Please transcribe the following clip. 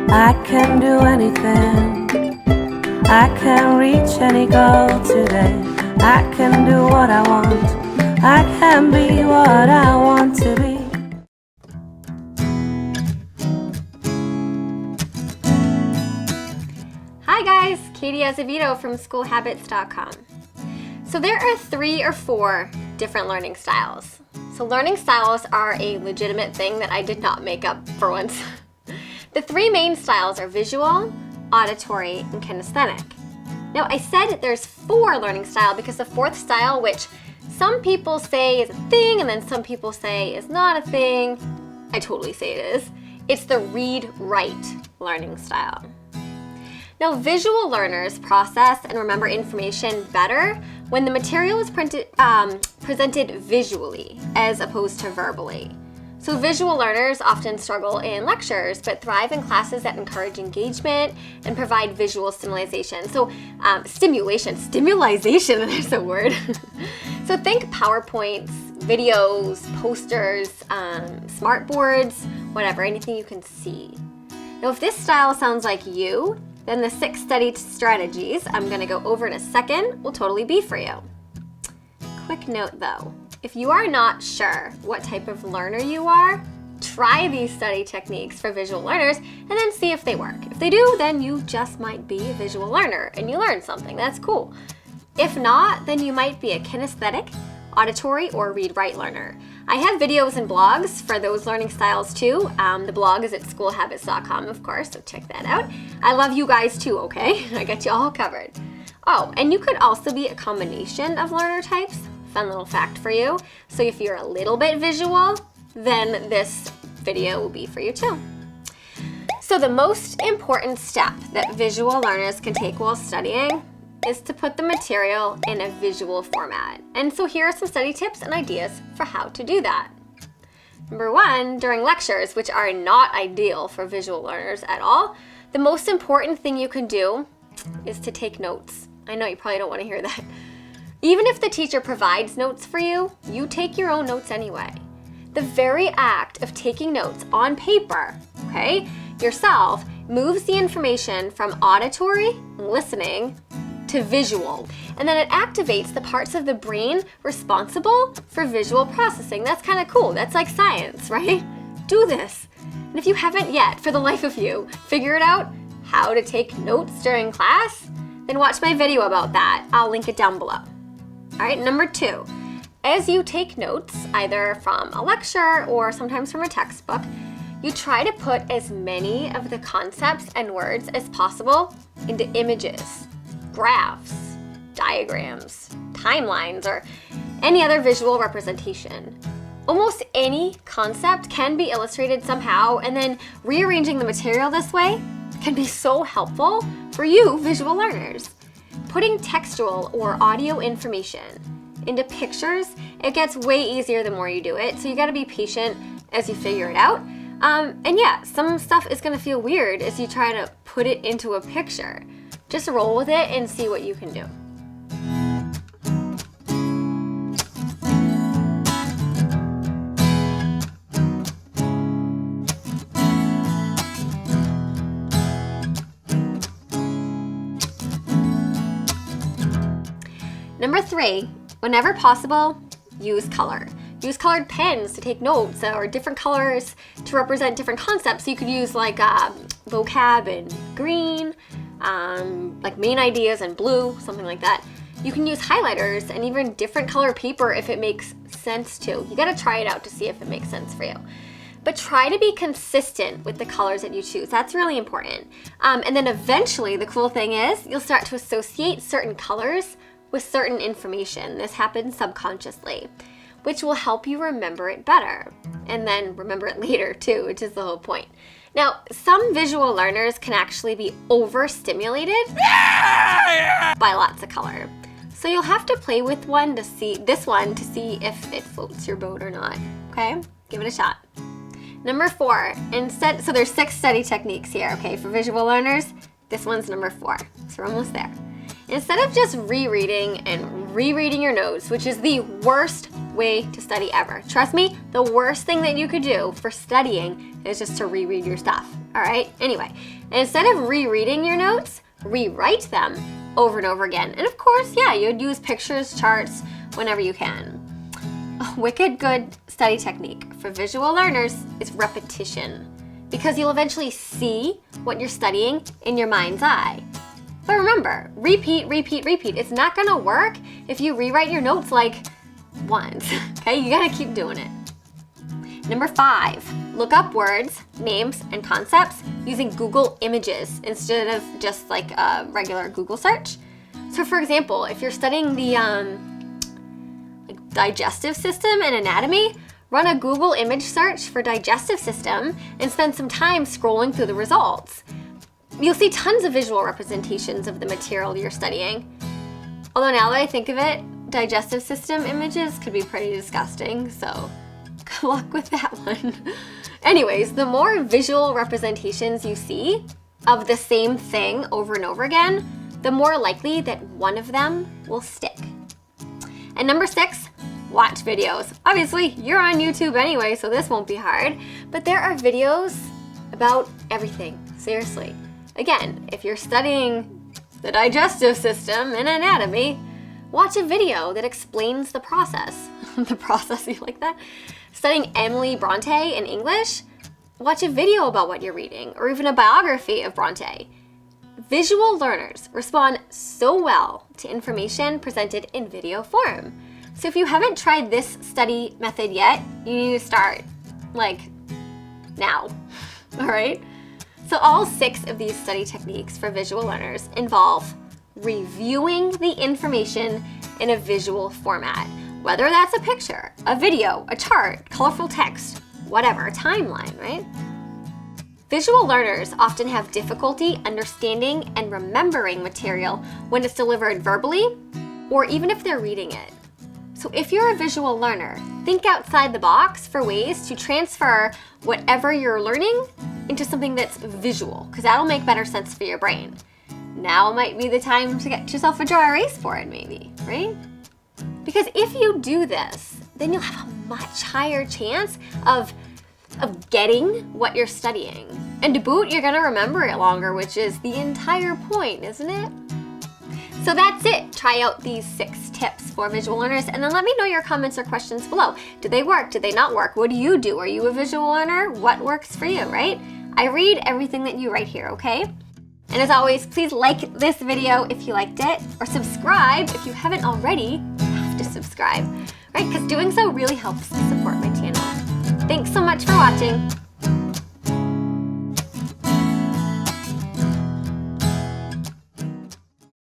I can do anything. I can reach any goal today. I can do what I want. I can be what I want to be. Hi guys, Katie Azevedo from SchoolHabits.com. So there are 3 or 4 different learning styles. So learning styles are a legitimate thing that I did not make up for once. The 3 main styles are visual, auditory, and kinesthetic. Now I said there's 4 learning style because the 4th style, which some people say is a thing and then some people say is not a thing, I totally say it is. It's the read-write learning style. Now, visual learners process and remember information better when the material is presented visually as opposed to verbally. So visual learners often struggle in lectures, but thrive in classes that encourage engagement and provide visual stimulation. So stimulation, there's a word. So think PowerPoints, videos, posters, smart boards, whatever, anything you can see. Now, if this style sounds like you, then the 6 study strategies I'm going to go over in a second will totally be for you. Quick note though, if you are not sure what type of learner you are, try these study techniques for visual learners and then see if they work. If they do, then you just might be a visual learner and you learned something. That's cool. If not, then you might be a kinesthetic, auditory, or read-write learner. I have videos and blogs for those learning styles too. The blog is at SchoolHabits.com, of course, so check that out. I love you guys too, okay? I got you all covered. Oh, and you could also be a combination of learner types. Fun little fact for you. So if you're a little bit visual, then this video will be for you too. So the most important step that visual learners can take while studying is to put the material in a visual format. And so here are some study tips and ideas for how to do that. Number 1, during lectures, which are not ideal for visual learners at all, the most important thing you can do is to take notes. I know you probably don't want to hear that. Even if the teacher provides notes for you, you take your own notes anyway. The very act of taking notes on paper, okay, yourself, moves the information from auditory, listening, to visual. And then it activates the parts of the brain responsible for visual processing. That's kind of cool. That's like science, right? Do this. And if you haven't yet, for the life of you, figured out how to take notes during class, then watch my video about that. I'll link it down below. All right, number 2, as you take notes, either from a lecture or sometimes from a textbook, you try to put as many of the concepts and words as possible into images, graphs, diagrams, timelines, or any other visual representation. Almost any concept can be illustrated somehow, and then rearranging the material this way can be so helpful for you visual learners. Putting textual or audio information into pictures, it gets way easier the more you do it, so you gotta be patient as you figure it out. And yeah, some stuff is gonna feel weird as you try to put it into a picture. Just roll with it and see what you can do. Number 3, whenever possible, use color. Use colored pens to take notes or different colors to represent different concepts. So you could use like vocab in green, like main ideas in blue, something like that. You can use highlighters and even different color paper if it makes sense to. You gotta try it out to see if it makes sense for you. But try to be consistent with the colors that you choose. That's really important. And then eventually, the cool thing is, you'll start to associate certain colors with certain information. This happens subconsciously, which will help you remember it better. And then remember it later too, which is the whole point. Now, some visual learners can actually be overstimulated by lots of color. So you'll have to play with this one to see if it floats your boat or not, okay? Give it a shot. Number 4, so there's 6 study techniques here, okay, for visual learners. This one's number 4, so we're almost there. Instead of just rereading and rereading your notes, which is the worst way to study ever. Trust me, the worst thing that you could do for studying is just to reread your stuff, all right? Anyway, And instead of rereading your notes, rewrite them over and over again. And of course, yeah, you'd use pictures, charts, whenever you can. A wicked good study technique for visual learners is repetition, because you'll eventually see what you're studying in your mind's eye. But remember, repeat, repeat, repeat. It's not gonna work if you rewrite your notes like once, okay? You gotta keep doing it. Number 5, look up words, names, and concepts using Google Images instead of just like a regular Google search. So for example, if you're studying the digestive system and anatomy, run a Google image search for digestive system and spend some time scrolling through the results. You'll see tons of visual representations of the material you're studying. Although now that I think of it, digestive system images could be pretty disgusting, so good luck with that one. Anyways, the more visual representations you see of the same thing over and over again, the more likely that one of them will stick. And number 6, watch videos. Obviously, you're on YouTube anyway, so this won't be hard, but there are videos about everything, seriously. Again, if you're studying the digestive system and anatomy, watch a video that explains the process. The process, you like that? Studying Emily Bronte in English, watch a video about what you're reading, or even a biography of Bronte. Visual learners respond so well to information presented in video form. So if you haven't tried this study method yet, you need to start, like, now, all right? So all 6 of these study techniques for visual learners involve reviewing the information in a visual format, whether that's a picture, a video, a chart, colorful text, whatever, a timeline, right? Visual learners often have difficulty understanding and remembering material when it's delivered verbally, or even if they're reading it. So if you're a visual learner, think outside the box for ways to transfer whatever you're learning into something that's visual, because that'll make better sense for your brain. Now might be the time to get yourself a dry erase board, maybe, right? Because if you do this, then you'll have a much higher chance of getting what you're studying. And to boot, you're gonna remember it longer, which is the entire point, isn't it? So that's it. Try out these 6 tips for visual learners, and then let me know your comments or questions below. Did they work? Did they not work? What do you do? Are you a visual learner? What works for you, right? I read everything that you write here, okay? And as always, please like this video if you liked it, or subscribe if you haven't already. You have to subscribe, right? Because doing so really helps to support my channel. Thanks so much for watching.